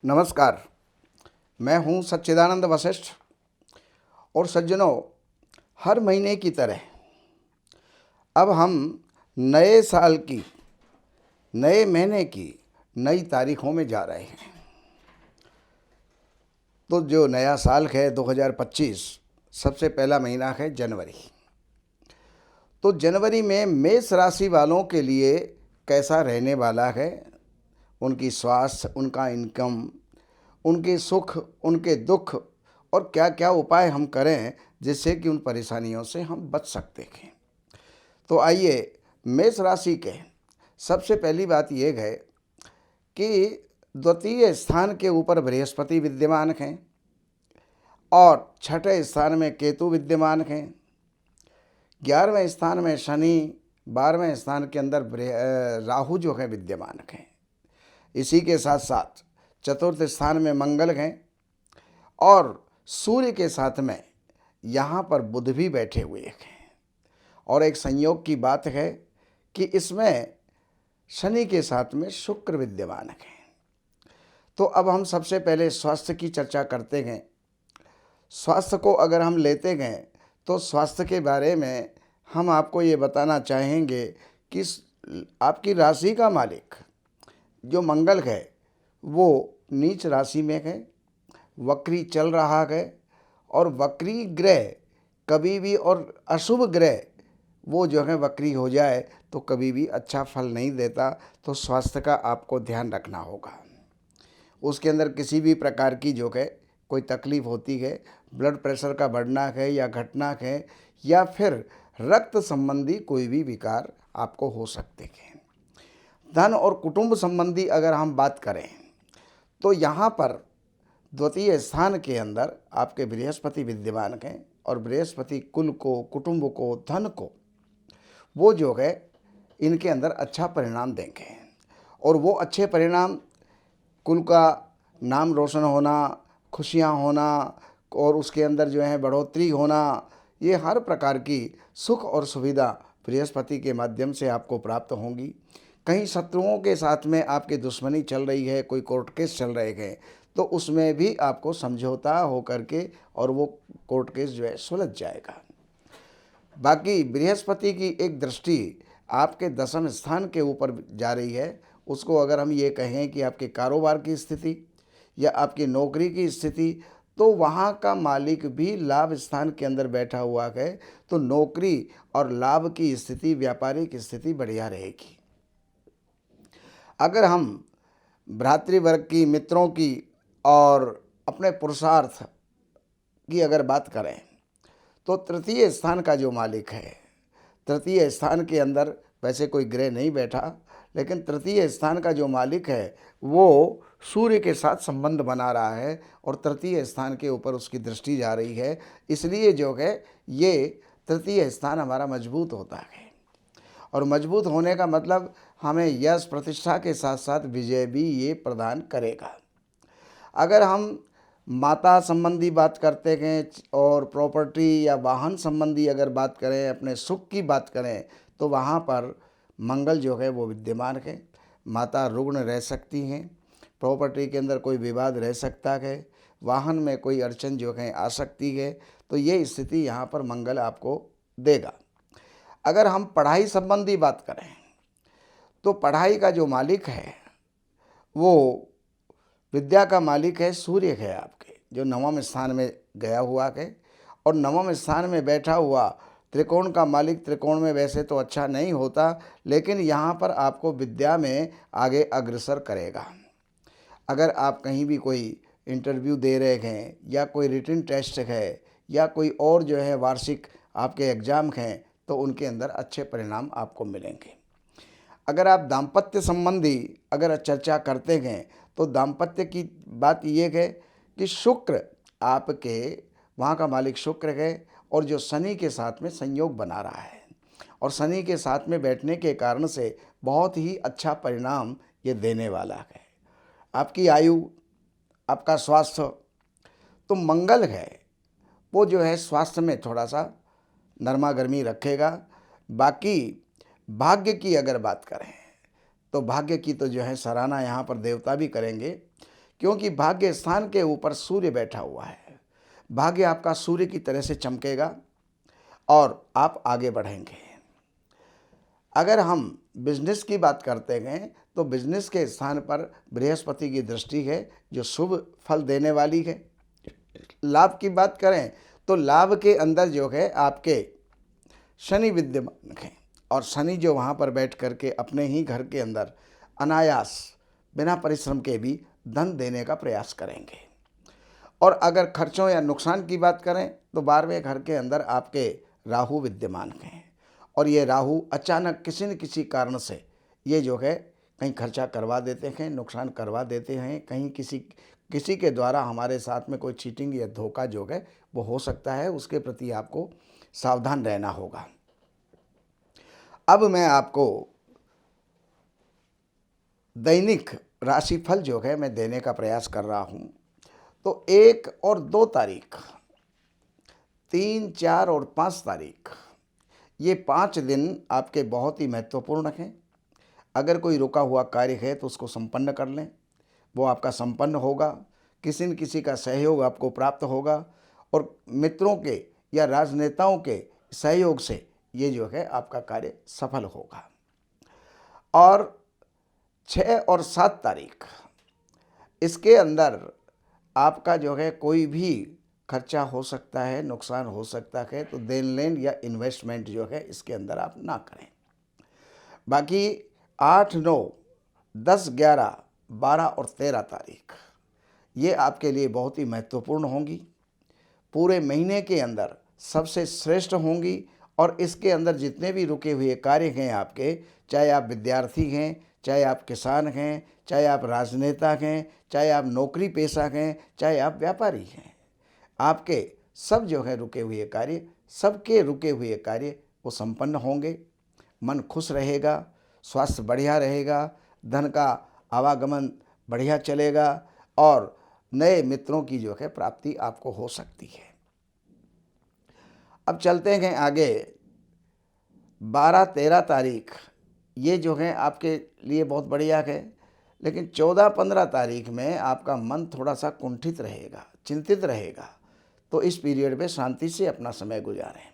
नमस्कार। मैं हूं सच्चिदानंद वशिष्ठ। और सज्जनों, हर महीने की तरह अब हम नए साल की, नए महीने की नई तारीखों में जा रहे हैं। तो जो नया साल है 2025, सबसे पहला महीना है जनवरी। तो जनवरी में मेष राशि वालों के लिए कैसा रहने वाला है, उनकी स्वास्थ्य, उनका इनकम, उनके सुख, उनके दुख, और क्या क्या उपाय हम करें जिससे कि उन परेशानियों से हम बच सकते हैं। तो आइए, मेष राशि के सबसे पहली बात यह है कि द्वितीय स्थान के ऊपर बृहस्पति विद्यमान हैं और छठे स्थान में केतु विद्यमान हैं। 11वें स्थान में शनि, 12वें स्थान के अंदर राहु जो है विद्यमान हैं। इसी के साथ साथ चतुर्थ स्थान में मंगल हैं और सूर्य के साथ में यहाँ पर बुध भी बैठे हुए हैं। और एक संयोग की बात है कि इसमें शनि के साथ में शुक्र विद्यमान है। तो अब हम सबसे पहले स्वास्थ्य की चर्चा करते हैं। स्वास्थ्य को अगर हम लेते गए तो स्वास्थ्य के बारे में हम आपको ये बताना चाहेंगे कि आपकी राशि का मालिक जो मंगल है वो नीच राशि में है, वक्री चल रहा है। और वक्री ग्रह कभी भी, और अशुभ ग्रह वो जो है वक्री हो जाए तो कभी भी अच्छा फल नहीं देता। तो स्वास्थ्य का आपको ध्यान रखना होगा। उसके अंदर किसी भी प्रकार की जो है कोई तकलीफ़ होती है, ब्लड प्रेशर का बढ़ना है या घटना है, या फिर रक्त संबंधी कोई भी विकार आपको हो सकते हैं। धन और कुटुंब संबंधी अगर हम बात करें तो यहाँ पर द्वितीय स्थान के अंदर आपके बृहस्पति विद्यमान हैं और बृहस्पति कुल को, कुटुंब को, धन को, वो जो है इनके अंदर अच्छा परिणाम देंगे। और वो अच्छे परिणाम कुल का नाम रोशन होना, खुशियाँ होना, और उसके अंदर जो है बढ़ोतरी होना, ये हर प्रकार की सुख और सुविधा बृहस्पति के माध्यम से आपको प्राप्त होंगी। कहीं शत्रुओं के साथ में आपकी दुश्मनी चल रही है, कोई कोर्ट केस चल रहे हैं, तो उसमें भी आपको समझौता हो करके और वो कोर्ट केस जो है सुलझ जाएगा। बाकी बृहस्पति की एक दृष्टि आपके दशम स्थान के ऊपर जा रही है। उसको अगर हम ये कहें कि आपके कारोबार की स्थिति या आपकी नौकरी की स्थिति, तो वहाँ का मालिक भी लाभ स्थान के अंदर बैठा हुआ है। तो नौकरी और लाभ की स्थिति, व्यापारिक स्थिति बढ़िया रहेगी। अगर हम भ्रातृवर्ग की, मित्रों की और अपने पुरुषार्थ की अगर बात करें तो तृतीय स्थान का जो मालिक है, तृतीय स्थान के अंदर वैसे कोई ग्रह नहीं बैठा, लेकिन तृतीय स्थान का जो मालिक है वो सूर्य के साथ संबंध बना रहा है और तृतीय स्थान के ऊपर उसकी दृष्टि जा रही है। इसलिए जो है ये तृतीय स्थान हमारा मजबूत होता है। और मजबूत होने का मतलब हमें यश, प्रतिष्ठा के साथ साथ विजय भी ये प्रदान करेगा। अगर हम माता संबंधी बात करते हैं और प्रॉपर्टी या वाहन संबंधी अगर बात करें, अपने सुख की बात करें, तो वहाँ पर मंगल जो है वो विद्यमान है। माता रुग्ण रह सकती हैं, प्रॉपर्टी के अंदर कोई विवाद रह सकता है, वाहन में कोई अड़चन जो है आ सकती है। तो ये स्थिति यहाँ पर मंगल आपको देगा। अगर हम पढ़ाई संबंधी बात करें तो पढ़ाई का जो मालिक है वो विद्या का मालिक है, सूर्य है आपके, जो नवम स्थान में गया हुआ है। और नवम स्थान में बैठा हुआ त्रिकोण का मालिक, त्रिकोण में वैसे तो अच्छा नहीं होता, लेकिन यहाँ पर आपको विद्या में आगे अग्रसर करेगा। अगर आप कहीं भी कोई इंटरव्यू दे रहे हैं या कोई रिटन टेस्ट है या कोई और जो है वार्षिक आपके एग्ज़ाम हैं, तो उनके अंदर अच्छे परिणाम आपको मिलेंगे। अगर आप दाम्पत्य संबंधी अगर चर्चा करते हैं तो दाम्पत्य की बात ये है कि शुक्र आपके वहाँ का मालिक शुक्र है और जो शनि के साथ में संयोग बना रहा है, और शनि के साथ में बैठने के कारण से बहुत ही अच्छा परिणाम ये देने वाला है। आपकी आयु, आपका स्वास्थ्य, तो मंगल है वो जो है स्वास्थ्य में थोड़ा सा नरमा गर्मी रखेगा। बाकी भाग्य की अगर बात करें तो भाग्य की तो जो है सराहना यहाँ पर देवता भी करेंगे क्योंकि भाग्य स्थान के ऊपर सूर्य बैठा हुआ है। भाग्य आपका सूर्य की तरह से चमकेगा और आप आगे बढ़ेंगे। अगर हम बिजनेस की बात करते हैं तो बिजनेस के स्थान पर बृहस्पति की दृष्टि है जो शुभ फल देने वाली है। लाभ की बात करें तो लाभ के अंदर जो है आपके शनि विद्यमान हैं और शनि जो वहाँ पर बैठ करके अपने ही घर के अंदर अनायास बिना परिश्रम के भी धन देने का प्रयास करेंगे। और अगर खर्चों या नुकसान की बात करें तो 12वें घर के अंदर आपके राहु विद्यमान हैं और ये राहु अचानक किसी न किसी कारण से ये जो है कहीं खर्चा करवा देते हैं, नुकसान करवा देते हैं, कहीं किसी के द्वारा हमारे साथ में कोई चीटिंग या धोखा जो है वो हो सकता है। उसके प्रति आपको सावधान रहना होगा। अब मैं आपको दैनिक राशिफल जो है मैं देने का प्रयास कर रहा हूँ। तो 1 और 2 तारीख, 3, 4 और 5 तारीख, ये 5 दिन आपके बहुत ही महत्वपूर्ण हैं। अगर कोई रुका हुआ कार्य है तो उसको संपन्न कर लें, वो आपका संपन्न होगा। किसी न किसी का सहयोग आपको प्राप्त होगा और मित्रों के या राजनेताओं के सहयोग से ये जो है आपका कार्य सफल होगा। और 6 और 7 तारीख, इसके अंदर आपका जो है कोई भी खर्चा हो सकता है, नुकसान हो सकता है, तो देन लेन या इन्वेस्टमेंट जो है इसके अंदर आप ना करें। बाकी 8, 9, 10, 11, 12 और 13 तारीख ये आपके लिए बहुत ही महत्वपूर्ण होंगी। पूरे महीने के अंदर सबसे श्रेष्ठ होंगी और इसके अंदर जितने भी रुके हुए कार्य हैं आपके, चाहे आप विद्यार्थी हैं, चाहे आप किसान हैं, चाहे आप राजनेता हैं, चाहे आप नौकरी पेशा हैं, चाहे आप व्यापारी हैं, आपके सब जो है रुके हुए कार्य, सबके रुके हुए कार्य वो संपन्न होंगे। मन खुश रहेगा, स्वास्थ्य बढ़िया रहेगा, धन का आवागमन बढ़िया चलेगा और नए मित्रों की जो है प्राप्ति आपको हो सकती है। अब चलते हैं आगे। 12, 13 तारीख ये जो है आपके लिए बहुत बढ़िया है, लेकिन 14, 15 तारीख में आपका मन थोड़ा सा कुंठित रहेगा, चिंतित रहेगा, तो इस पीरियड में शांति से अपना समय गुजारें।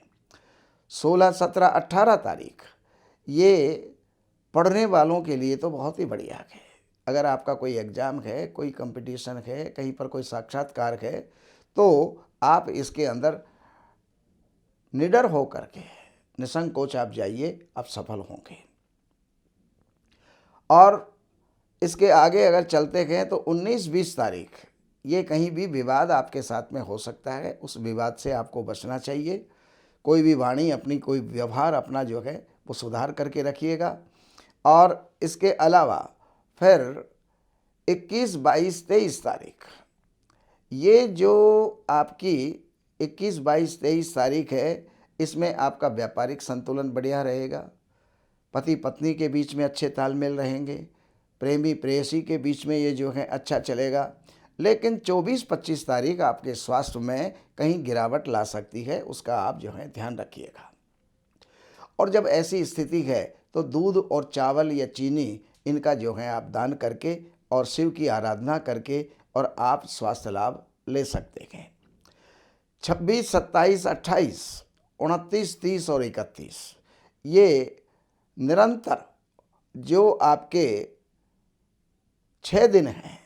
16, 17, 18 तारीख ये पढ़ने वालों के लिए तो बहुत ही बढ़िया है। अगर आपका कोई एग्ज़ाम है, कोई कंपटीशन है, कहीं पर कोई साक्षात्कार है, तो आप इसके अंदर निडर हो करके निसंकोच आप जाइए, आप सफल होंगे। और इसके आगे अगर चलते हैं तो 19, 20 तारीख ये कहीं भी विवाद आपके साथ में हो सकता है, उस विवाद से आपको बचना चाहिए। कोई भी वाणी अपनी, कोई व्यवहार अपना जो है वो सुधार करके रखिएगा। और इसके अलावा फिर 21, 22, 23 तारीख ये जो आपकी 21, 22, 23 तारीख है, इसमें आपका व्यापारिक संतुलन बढ़िया रहेगा। पति पत्नी के बीच में अच्छे तालमेल रहेंगे, प्रेमी प्रेयसी के बीच में ये जो है अच्छा चलेगा। लेकिन 24, 25 तारीख आपके स्वास्थ्य में कहीं गिरावट ला सकती है, उसका आप जो है ध्यान रखिएगा। और जब ऐसी स्थिति है तो दूध और चावल या चीनी इनका जो है आप दान करके और शिव की आराधना करके और आप स्वास्थ्य लाभ ले सकते हैं। 26, 27, 28, 29, 30 और 31 ये निरंतर जो आपके 6 दिन हैं,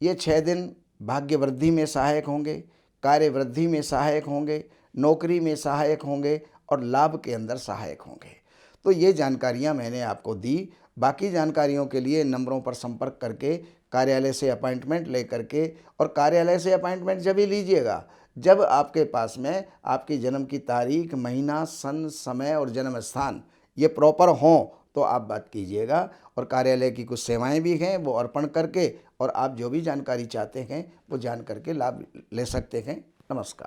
ये 6 दिन भाग्य वृद्धि में सहायक होंगे, कार्य वृद्धि में सहायक होंगे, नौकरी में सहायक होंगे और लाभ के अंदर सहायक होंगे। तो ये जानकारियां मैंने आपको दी। बाकी जानकारियों के लिए नंबरों पर संपर्क करके कार्यालय से अपॉइंटमेंट ले करके, और कार्यालय से अपॉइंटमेंट जब ही लीजिएगा जब आपके पास में आपकी जन्म की तारीख, महीना, सन, समय और जन्म स्थान ये प्रॉपर हों तो आप बात कीजिएगा। और कार्यालय की कुछ सेवाएं भी हैं वो अर्पण करके और आप जो भी जानकारी चाहते हैं वो जान करके लाभ ले सकते हैं। नमस्कार।